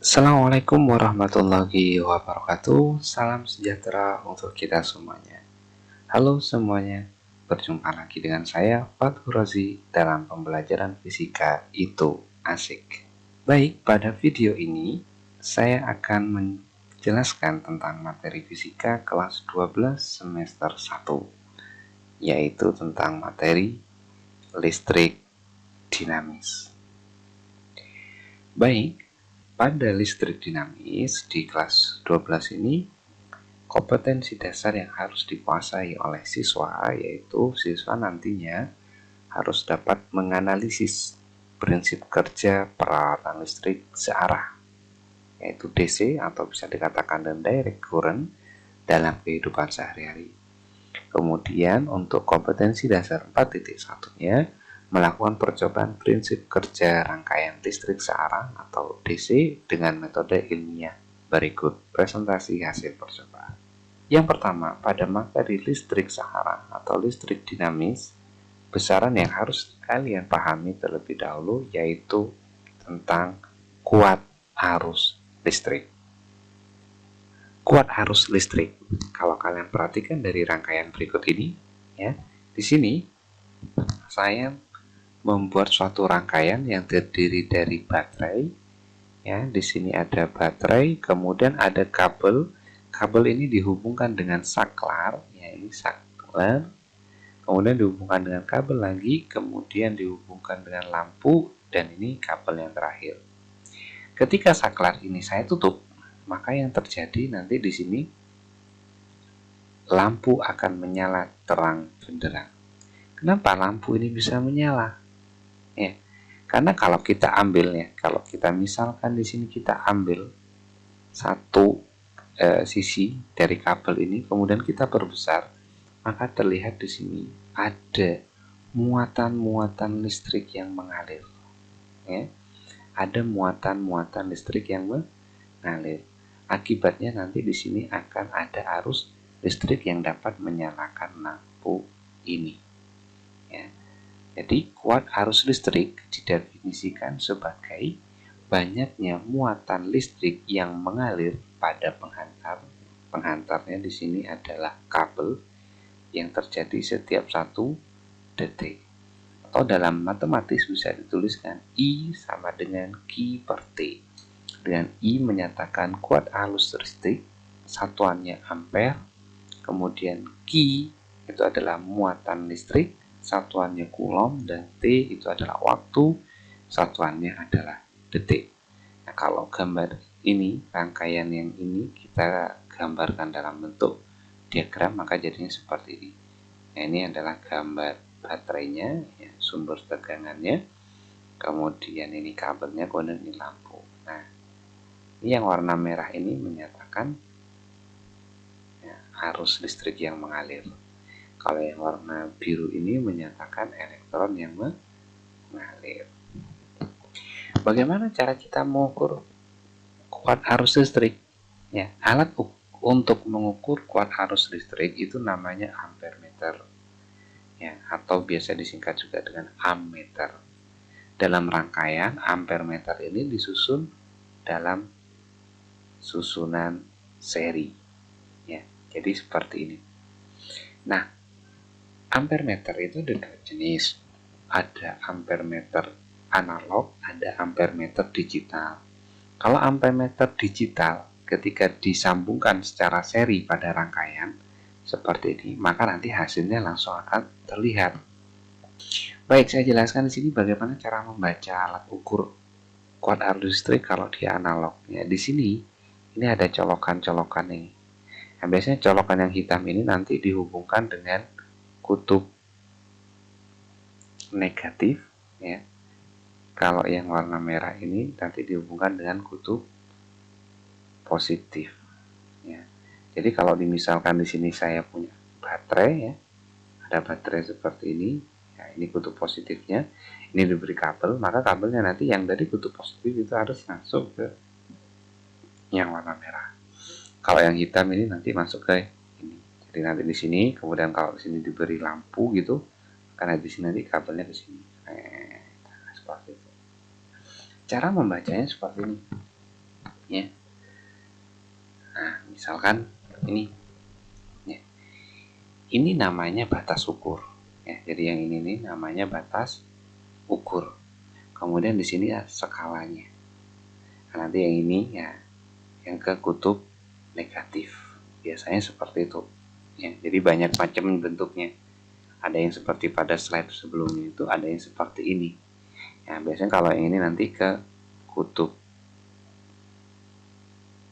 Assalamualaikum warahmatullahi wabarakatuh. Salam sejahtera untuk kita semuanya. Halo semuanya, berjumpa lagi dengan saya Fathur Rozi dalam pembelajaran fisika itu asik. Baik, pada video ini saya akan menjelaskan tentang materi fisika kelas 12 semester 1, yaitu tentang materi listrik dinamis. Baik, pada listrik dinamis di kelas 12 ini, kompetensi dasar yang harus dikuasai oleh siswa yaitu siswa nantinya harus dapat menganalisis prinsip kerja peralatan listrik searah, yaitu DC atau bisa dikatakan direct current dalam kehidupan sehari-hari. Kemudian untuk kompetensi dasar 4.1-nya melakukan percobaan prinsip kerja rangkaian listrik searah atau DC dengan metode ilmiah. Berikut presentasi hasil percobaan. Yang pertama, pada materi listrik searah atau listrik dinamis, besaran yang harus kalian pahami terlebih dahulu yaitu tentang kuat arus listrik. Kuat arus listrik. Kalau kalian perhatikan dari rangkaian berikut ini, ya, di sini saya membuat suatu rangkaian yang terdiri dari baterai. Ya, di sini ada baterai, kemudian ada kabel. Kabel ini dihubungkan dengan saklar, ya ini saklar. Kemudian dihubungkan dengan kabel lagi, kemudian dihubungkan dengan lampu, dan ini kabel yang terakhir. Ketika saklar ini saya tutup, maka yang terjadi nanti di sini lampu akan menyala terang benderang. Kenapa lampu ini bisa menyala? Ya, karena kalau kita ambilnya, kalau kita misalkan di sini kita ambil satu sisi dari kabel ini, kemudian kita perbesar, maka terlihat di sini ada muatan-muatan listrik yang mengalir. Ya, ada muatan-muatan listrik yang mengalir. Akibatnya nanti di sini akan ada arus listrik yang dapat menyalakan lampu ini. Ya. Jadi kuat arus listrik didefinisikan sebagai banyaknya muatan listrik yang mengalir pada penghantar. Penghantarnya di sini adalah kabel yang terjadi setiap 1 detik. Atau dalam matematis bisa dituliskan I sama dengan Q per T. Dengan I menyatakan kuat arus listrik, satuannya ampere, kemudian Q itu adalah muatan listrik, satuannya coulomb, dan T itu adalah waktu, satuannya adalah detik. Nah, kalau gambar ini, rangkaian yang ini kita gambarkan dalam bentuk diagram, maka jadinya seperti ini. Nah, ini adalah gambar baterainya, ya, sumber tegangannya, kemudian ini kabelnya, kemudian ini lampu. Nah, ini yang warna merah ini menyatakan ya, arus listrik yang mengalir. Kalau yang warna biru ini menyatakan elektron yang mengalir. Bagaimana cara kita mengukur kuat arus listrik? Ya, alat untuk mengukur kuat arus listrik itu namanya ampermeter. Ya, atau biasa disingkat juga dengan ammeter. Dalam rangkaian ampermeter ini disusun dalam susunan seri. Ya, jadi seperti ini. Nah, ampermeter itu ada dua jenis. Ada ampermeter analog, ada ampermeter digital. Kalau ampermeter digital ketika disambungkan secara seri pada rangkaian seperti ini, maka nanti hasilnya langsung akan terlihat. Baik, saya jelaskan di sini bagaimana cara membaca alat ukur kuat arus listrik kalau dia analog. Ya, di sini ini ada colokan-colokan ini. Nah, biasanya colokan yang hitam ini nanti dihubungkan dengan kutub negatif, ya. Kalau yang warna merah ini nanti dihubungkan dengan kutub positif, ya. Jadi kalau misalkan di sini saya punya baterai, ya, ada baterai seperti ini, ya, ini kutub positifnya, ini diberi kabel, maka kabelnya nanti yang dari kutub positif itu harus masuk ke yang warna merah. Kalau yang hitam ini nanti masuk ke ini. Jadi nanti di sini, kemudian kalau di sini diberi lampu gitu, karena di sini nanti kabelnya ke sini. Seperti itu. Cara membacanya seperti ini. ya. Nah, misalkan ini, ya. Ini namanya batas ukur, ya. Jadi yang ini nih namanya batas ukur. Kemudian di sini ya skalanya. Nah, nanti yang ini ya yang ke kutub negatif. Biasanya seperti itu. Ya, jadi banyak macam bentuknya. Ada yang seperti pada slide sebelumnya itu, ada yang seperti ini. Ya, biasanya kalau yang ini nanti ke kutub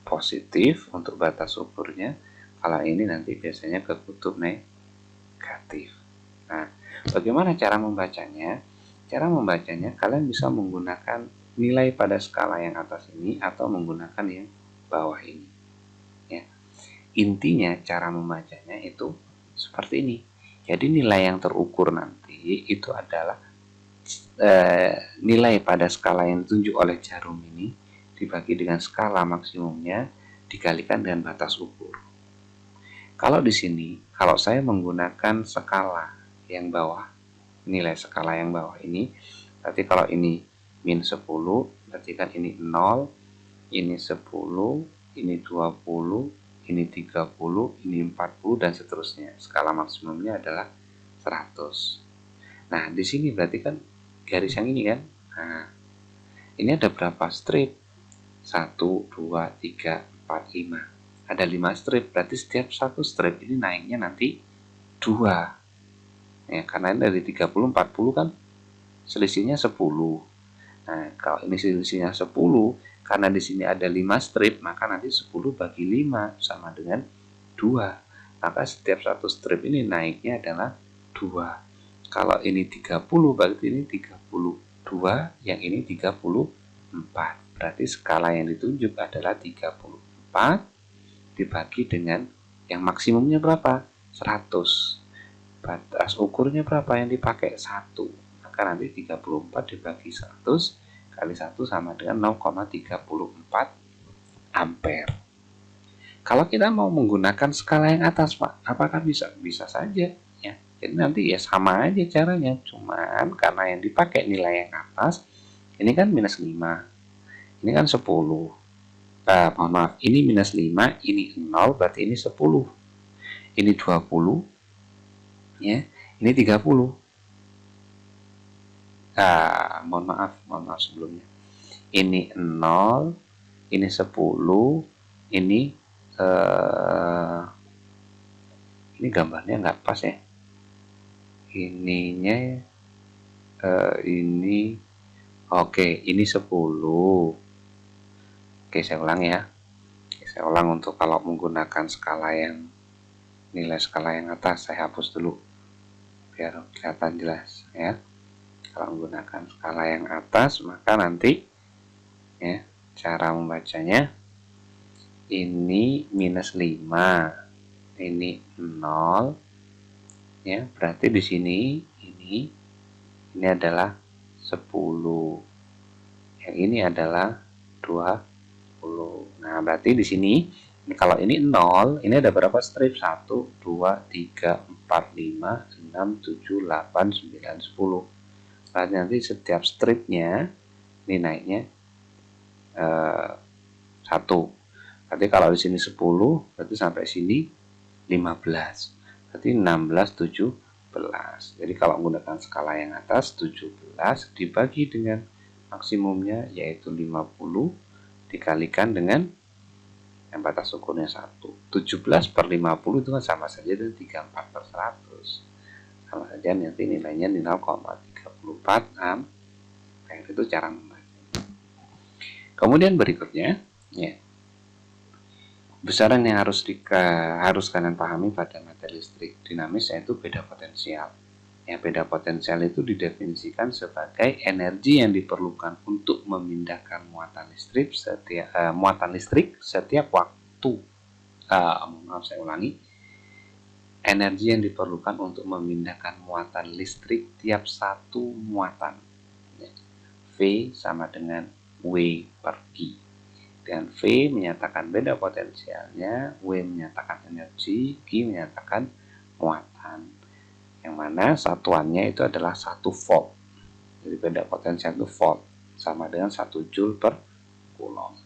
positif untuk batas ukurnya. Kalau ini nanti biasanya ke kutub negatif. Nah, bagaimana cara membacanya? Cara membacanya kalian bisa menggunakan nilai pada skala yang atas ini atau menggunakan yang bawah ini. Ya. Intinya cara membacanya itu seperti ini. Jadi nilai yang terukur nanti itu adalah nilai pada skala yang ditunjuk oleh jarum ini dibagi dengan skala maksimumnya dikalikan dengan batas ukur. Kalau di sini, kalau saya menggunakan skala yang bawah, nilai skala yang bawah ini, berarti kalau ini min 10, berarti kan ini 0, ini 10, ini 20, ini 30, ini 40, dan seterusnya. Skala maksimumnya adalah 100. Nah, di sini berarti kan garis yang ini kan. Nah, ini ada berapa strip? 1, 2, 3, 4, 5. Ada 5 strip, berarti setiap satu strip ini naiknya nanti 2. Ya, karena ini dari 30, 40 kan selisihnya 10. Nah, kalau ini selisihnya 10, karena di sini ada 5 strip, maka nanti 10 bagi 5 sama dengan 2. Maka setiap satu strip ini naiknya adalah 2. Kalau ini 30, berarti ini 32, yang ini 34. Berarti skala yang ditunjuk adalah 34 dibagi dengan yang maksimumnya berapa? 100. Batas ukurnya berapa yang dipakai? 1. Maka nanti 34 dibagi 100 kali 1 sama dengan 0,34 ampere. Kalau kita mau menggunakan skala yang atas, Pak, apakah bisa? Bisa saja. Ya. Jadi nanti ya sama aja caranya. Cuman karena yang dipakai nilai yang atas, ini kan minus 5. Ini kan 10. Mohon maaf, ini minus 5, ini 0, berarti ini 10. Ini 20, ya, ini 30. Mohon maaf sebelumnya. Ini 0, ini 10, ini gambarnya nggak pas ya. Ininya ini oke, ini 10. Oke, saya ulang ya. Saya ulang untuk kalau menggunakan skala yang nilai skala yang atas, saya hapus dulu biar kelihatan jelas ya. Kalau menggunakan skala yang atas, maka nanti ya cara membacanya ini minus 5, ini 0 ya, berarti di sini ini adalah 10. Yang ini adalah 20. Nah, berarti di sini kalau ini 0, ini ada berapa strip? 1, 2, 3, 4, 5, 6, 7, 8, 9, 10. Berarti nanti setiap stripnya ini naiknya 1. Berarti kalau di sini 10, berarti sampai sini 15. Berarti 16, 17. Jadi kalau menggunakan skala yang atas 17 dibagi dengan maksimumnya yaitu 50 dikalikan dengan yang batas ukurnya 1. 17 per 50 itu kan sama saja dengan 34 per 100. Sama saja nanti nilainya 0,34 ampere. Itu cara membaca. Kemudian berikutnya, ya, besaran yang harus kalian pahami pada materi listrik dinamis yaitu beda potensial. Ya, beda potensial itu didefinisikan sebagai energi yang diperlukan untuk memindahkan muatan listrik setiap waktu. Maaf, saya ulangi. Energi yang diperlukan untuk memindahkan muatan listrik tiap satu muatan. Ya. V sama dengan W per I. Dan V menyatakan beda potensialnya, W menyatakan energi, I menyatakan muatan. Yang mana satuannya itu adalah 1 volt. Jadi beda potensial itu volt sama dengan 1 joule per coulomb.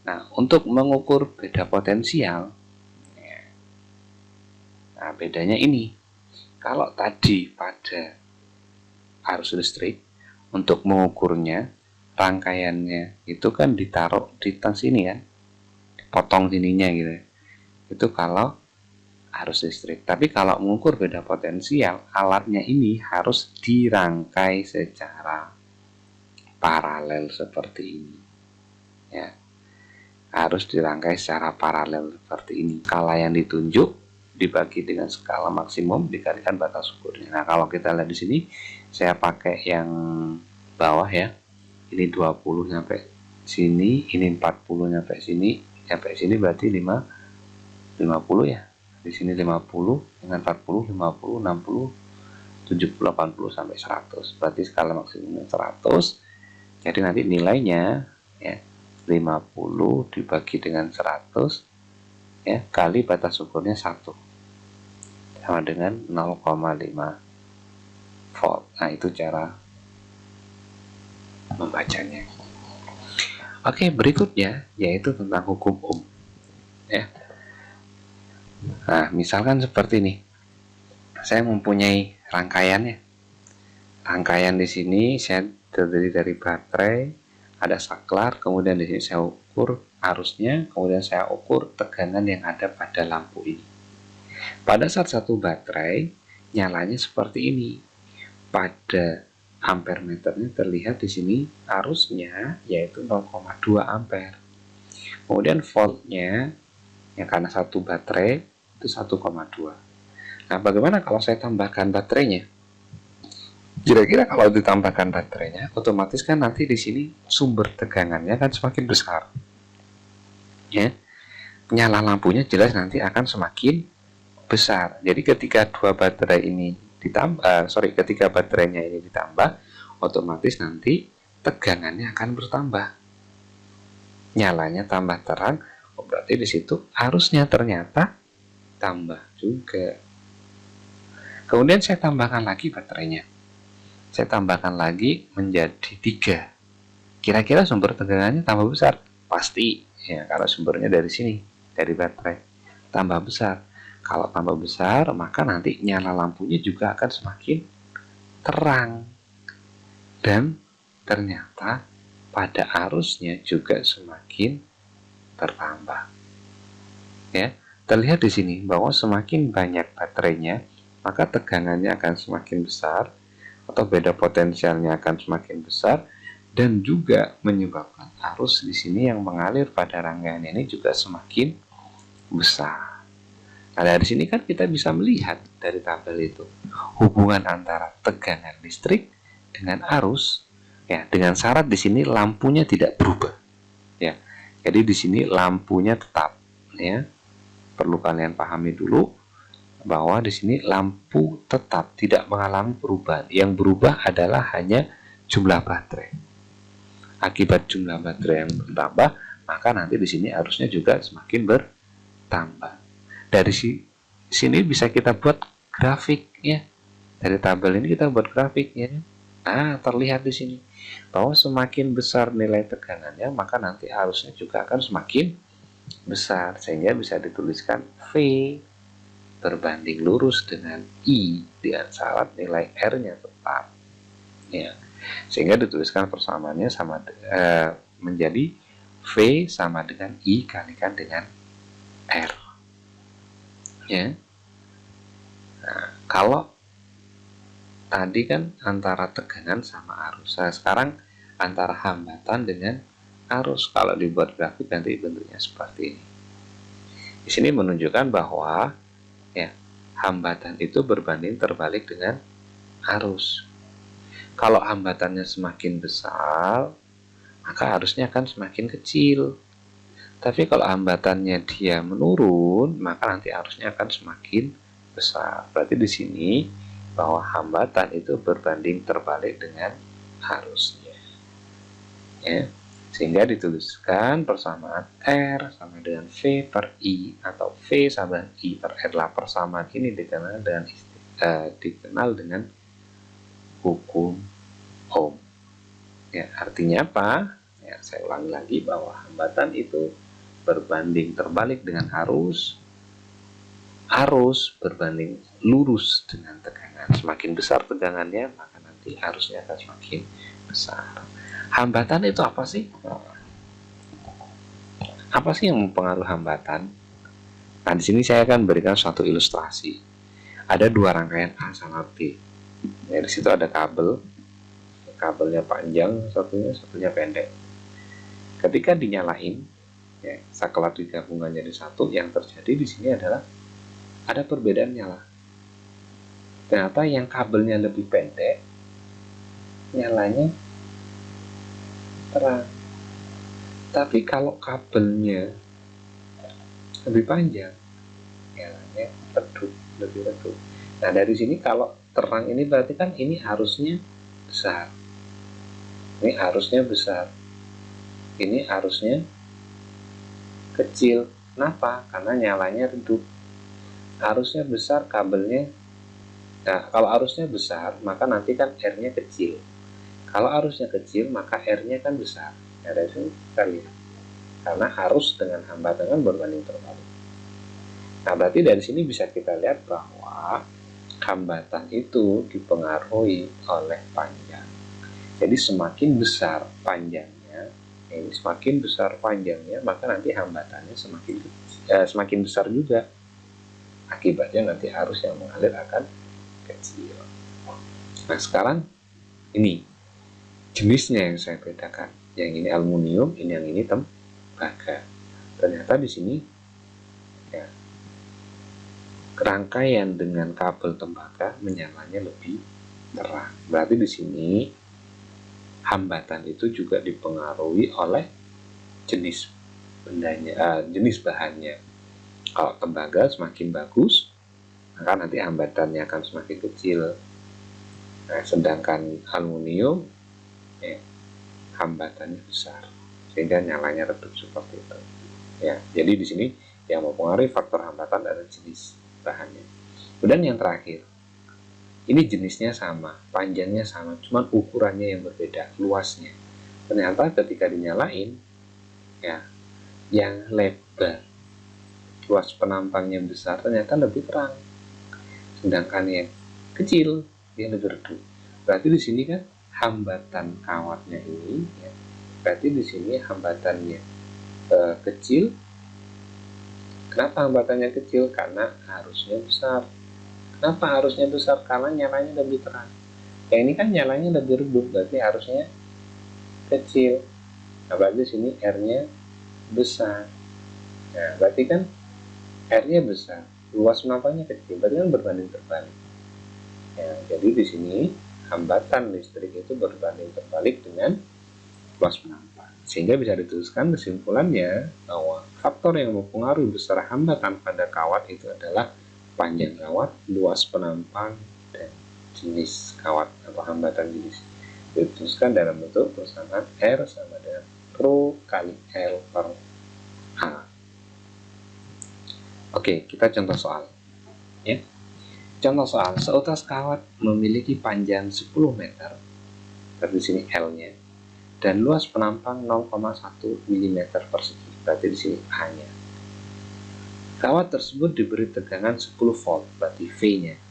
Nah, untuk mengukur beda potensial, nah bedanya ini. Kalau tadi pada arus listrik, untuk mengukurnya, rangkaiannya itu kan ditaruh di tas ini kan, potong sininya gitu. Itu kalau arus listrik. Tapi kalau mengukur beda potensial, alatnya ini harus dirangkai secara paralel seperti ini. Ya, harus dirangkai secara paralel seperti ini. Skala yang ditunjuk dibagi dengan skala maksimum dikalikan batas ukurnya. Nah, kalau kita lihat di sini, saya pakai yang bawah ya. Ini 20 sampai sini, ini 40 sampai sini berarti 50 ya. Di sini 50 dengan 40, 50, 60, 70, 80 sampai 100. Berarti skala maksimumnya 100. Jadi nanti nilainya ya 50 dibagi dengan 100 ya kali batas ukurnya 1 sama dengan 0,5 volt. Nah, itu cara membacanya. Oke, berikutnya yaitu tentang hukum Ohm ya. Nah, misalkan seperti ini. Saya mempunyai rangkaiannya. Rangkaian di sini saya terdiri dari baterai, ada saklar, kemudian di sini saya ukur arusnya, kemudian saya ukur tegangan yang ada pada lampu ini. Pada saat satu baterai nyalanya seperti ini. Pada ampere meternya terlihat di sini arusnya yaitu 0,2 ampere. Kemudian voltnya yang karena satu baterai itu 1,2. Nah, bagaimana kalau saya tambahkan baterainya? Kira-kira kalau ditambahkan baterainya, otomatis kan nanti di sini sumber tegangannya kan semakin besar. Ya, nyala lampunya jelas nanti akan semakin besar. Jadi ketika dua baterai ini ditambah, ketika baterainya ini ditambah, otomatis nanti tegangannya akan bertambah. Nyalanya tambah terang, berarti di situ arusnya ternyata tambah juga. Kemudian saya tambahkan lagi baterainya. Saya tambahkan lagi menjadi 3. Kira-kira sumber tegangannya tambah besar? Pasti, ya, karena sumbernya dari sini, dari baterai. Tambah besar. Kalau tambah besar, maka nanti nyala lampunya juga akan semakin terang. Dan ternyata pada arusnya juga semakin bertambah. Ya, terlihat di sini bahwa semakin banyak baterainya, maka tegangannya akan semakin besar atau beda potensialnya akan semakin besar dan juga menyebabkan arus di sini yang mengalir pada rangkaian ini juga semakin besar. Nah, dari sini kan kita bisa melihat dari tabel itu hubungan antara tegangan listrik dengan arus ya, dengan syarat di sini lampunya tidak berubah. Ya. Jadi di sini lampunya tetap ya. Perlu kalian pahami dulu bahwa di sini lampu tetap tidak mengalami perubahan. Yang berubah adalah hanya jumlah baterai. Akibat jumlah baterai yang bertambah, maka nanti di sini arusnya juga semakin bertambah. Dari sini bisa kita buat grafik ya. Dari tabel ini kita buat grafik ya. Nah, terlihat di sini bahwa semakin besar nilai tegangannya, maka nanti arusnya juga akan semakin besar, sehingga bisa dituliskan V berbanding lurus dengan I dengan syarat nilai R-nya tetap. Ya. Sehingga dituliskan persamaannya sama menjadi V sama dengan I kalikan dengan R. Ya. Nah, kalau tadi kan antara tegangan sama arus. Nah, sekarang antara hambatan dengan arus. Kalau dibuat grafik nanti bentuknya seperti ini. Di sini menunjukkan bahwa ya, hambatan itu berbanding terbalik dengan arus. Kalau hambatannya semakin besar, maka arusnya akan semakin kecil. Tapi kalau hambatannya dia menurun, maka nanti arusnya akan semakin besar. Berarti di sini bahwa hambatan itu berbanding terbalik dengan arusnya. Ya. Sehingga dituliskan persamaan R sama dengan V per I atau V sama dengan I per R. Lah, persamaan ini dikenal dengan hukum Ohm. Ya, artinya apa? Ya, saya ulangi lagi bahwa hambatan itu berbanding terbalik dengan arus berbanding lurus dengan tegangan. Semakin besar tegangannya, maka nanti arusnya akan semakin besar. Hambatan itu apa sih? Apa sih yang mempengaruhi hambatan? Nah, di sini saya akan berikan suatu ilustrasi. Ada dua rangkaian A sama B. Nah, di situ ada kabelnya panjang, satunya pendek. Ketika dinyalain, ya, sakelat digabungkan jadi satu, yang terjadi di sini adalah ada perbedaan nyala. Ternyata yang kabelnya lebih pendek, nyalanya terang. Tapi kalau kabelnya lebih panjang, nyalanya lebih redup. Nah, dari sini kalau terang ini berarti kan ini arusnya besar. Ini arusnya besar. Ini arusnya kecil. Kenapa? Karena nyalanya redup. Arusnya besar, kabelnya. Nah, kalau arusnya besar, maka nanti kan R-nya kecil. Kalau arusnya kecil, maka R-nya kan besar. Nah, dari sini kita lihat. Karena arus dengan hambatan kan berbanding terbalik. Nah, berarti dari sini bisa kita lihat bahwa hambatan itu dipengaruhi oleh panjang. Jadi semakin besar panjangnya, maka nanti hambatannya semakin besar juga. Akibatnya nanti arus yang mengalir akan kecil. Nah, sekarang ini jenisnya yang saya bedakan. Yang ini aluminium, yang ini tembaga. Ternyata di sini ya, rangkaian dengan kabel tembaga menyalanya lebih terang. Berarti di sini hambatan itu juga dipengaruhi oleh jenis bahannya. Kalau tembaga semakin bagus, maka nanti hambatannya akan semakin kecil. Nah, sedangkan aluminium hambatannya besar, sehingga nyalanya redup seperti itu. Ya, jadi di sini yang mempengaruhi faktor hambatan adalah jenis bahannya. Kemudian yang terakhir, ini jenisnya sama, panjangnya sama, cuma ukurannya yang berbeda, luasnya. Ternyata ketika dinyalain, ya, yang lebar, luas penampangnya besar, ternyata lebih terang. Sedangkan yang kecil, dia lebih redup. Berarti di sini kan hambatan kawatnya ini, ya, berarti di sini hambatannya kecil. Kenapa hambatannya kecil? Karena arusnya besar. Kenapa arusnya besar? Karena nyalanya lebih terang. Yang ini kan nyalanya lebih redup, berarti arusnya kecil. Nah, berarti sini R-nya besar. Nah, berarti kan R-nya besar, luas penampangnya kecil, berarti kan berbanding terbalik. Ya, jadi di sini hambatan listrik itu berbanding terbalik dengan luas penampang. Sehingga bisa dituliskan kesimpulannya bahwa faktor yang mempengaruhi besar hambatan pada kawat itu adalah panjang kawat, luas penampang, dan jenis kawat atau hambatan jenis. Dituliskan dalam bentuk persamaan R sama dengan Rho kali L per A. Oke, kita contoh soal. Ya. Contoh soal, seutas kawat memiliki panjang 10 meter, berarti di sini L-nya, dan luas penampang 0,1 mm persegi, berarti di sini A-nya. Kawat tersebut diberi tegangan 10 volt, berarti V-nya.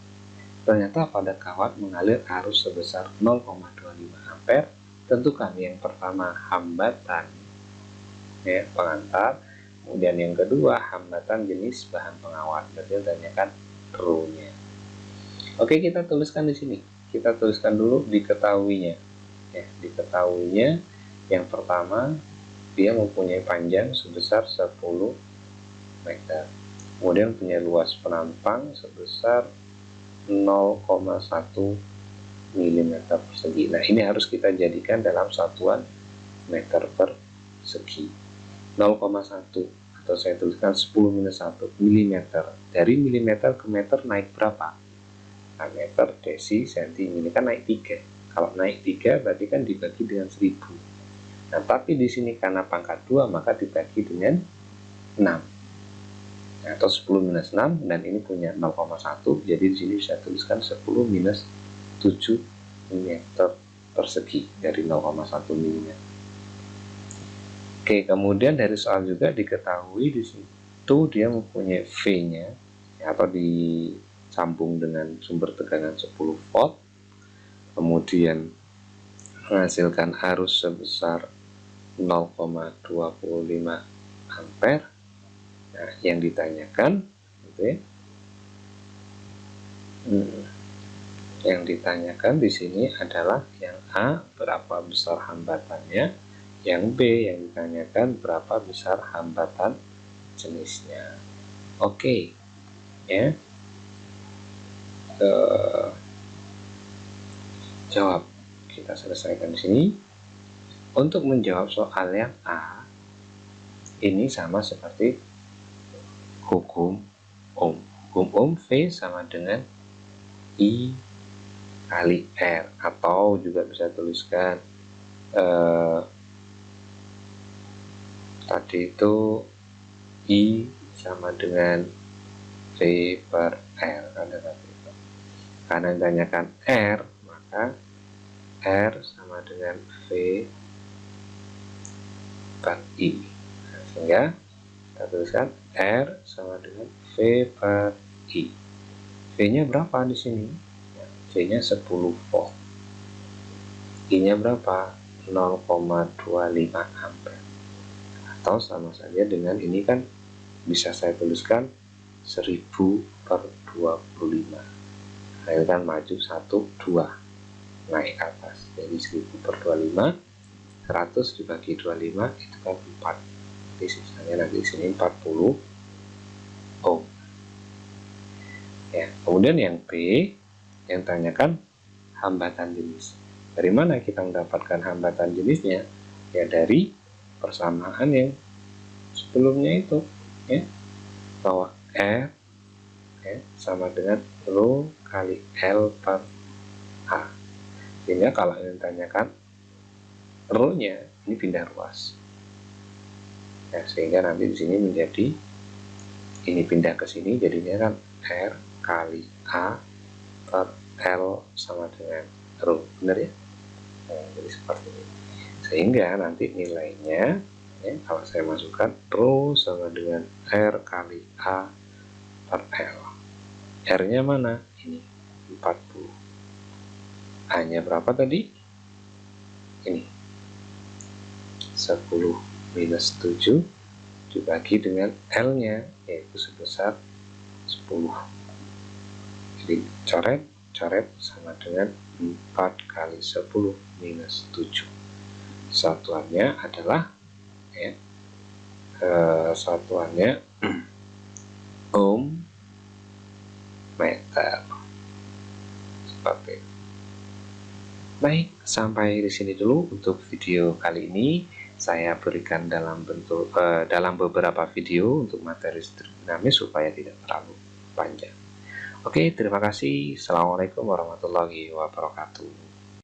Ternyata pada kawat mengalir arus sebesar 0,25 ampere. Tentukan yang pertama hambatan, ya, pengantar. Kemudian yang kedua hambatan jenis bahan pengawat, berarti ditanyakan Rho-nya. Oke, kita tuliskan di sini. Kita tuliskan dulu diketahuinya. Ya, diketahuinya yang pertama dia mempunyai panjang sebesar 10 meter. Kemudian punya luas penampang sebesar 0,1 mm persegi. Nah, ini harus kita jadikan dalam satuan meter persegi. 0,1 atau saya tuliskan 10-1 mm. Dari milimeter ke meter naik berapa? Nah, meter, desi, senti, ini kan naik 3. Kalau naik 3 berarti kan dibagi dengan 1000. Nah, tapi di sini karena pangkat 2 maka dibagi dengan 6. Atau 10 minus 6, dan ini punya 0,1, jadi di sini bisa tuliskan 10 minus 7 mm persegi dari 0,1 mm. Oke, kemudian dari soal juga diketahui di situ dia mempunyai V-nya atau disambung dengan sumber tegangan 10 volt, kemudian menghasilkan arus sebesar 0,25 ampere. Nah, yang ditanyakan gitu ya. Yang ditanyakan di sini adalah yang A, berapa besar hambatannya, yang B, yang ditanyakan berapa besar hambatan jenisnya. Oke, ya. Jawab kita selesaikan di sini. Untuk menjawab soal yang A, ini sama seperti hukum Ohm. Hukum Ohm V sama dengan I kali R, atau juga bisa tuliskan tadi itu I sama dengan V per R, karena ditanyakan R, maka R sama dengan V per I. Nah, sehingga kita tuliskan R sama dengan V per I. V-nya berapa di sini? V-nya 10 volt. I-nya berapa? 0,25 ampere. Atau sama saja dengan ini kan bisa saya tuliskan 1000 per 25. Nah, ini kan maju 1, 2 naik ke atas. Jadi 1000 per 25, 100 dibagi 25 itu kan 4. Jadi sisanya nanti di sini 40 ohm. Ya, kemudian yang B, yang tanyakan hambatan jenis. Dari mana kita mendapatkan hambatan jenisnya? Ya dari persamaan yang sebelumnya itu, ya, bahwa R sama dengan Rho kali L per A. Sehingga kalau yang ditanyakan Rho-nya ini pindah ruas. Ya, sehingga nanti di sini menjadi ini pindah ke sini, jadinya kan R kali A per L sama dengan Rho. Benar ya? Nah, jadi seperti ini. Sehingga nanti nilainya, ya, kalau saya masukkan Rho sama dengan R kali A per L. R-nya mana? Ini 40. A-nya berapa tadi? Ini 10 minus 7 dibagi dengan L-nya, yaitu sebesar 10. Jadi coret sama dengan 4 kali 10 minus 7. Satuannya adalah, ya, satuannya ohm meter. Seperti itu. Baik, sampai di sini dulu untuk video kali ini. Saya berikan dalam beberapa video untuk materi listrik dinamis supaya tidak terlalu panjang. Oke, terima kasih. Assalamualaikum warahmatullahi wabarakatuh.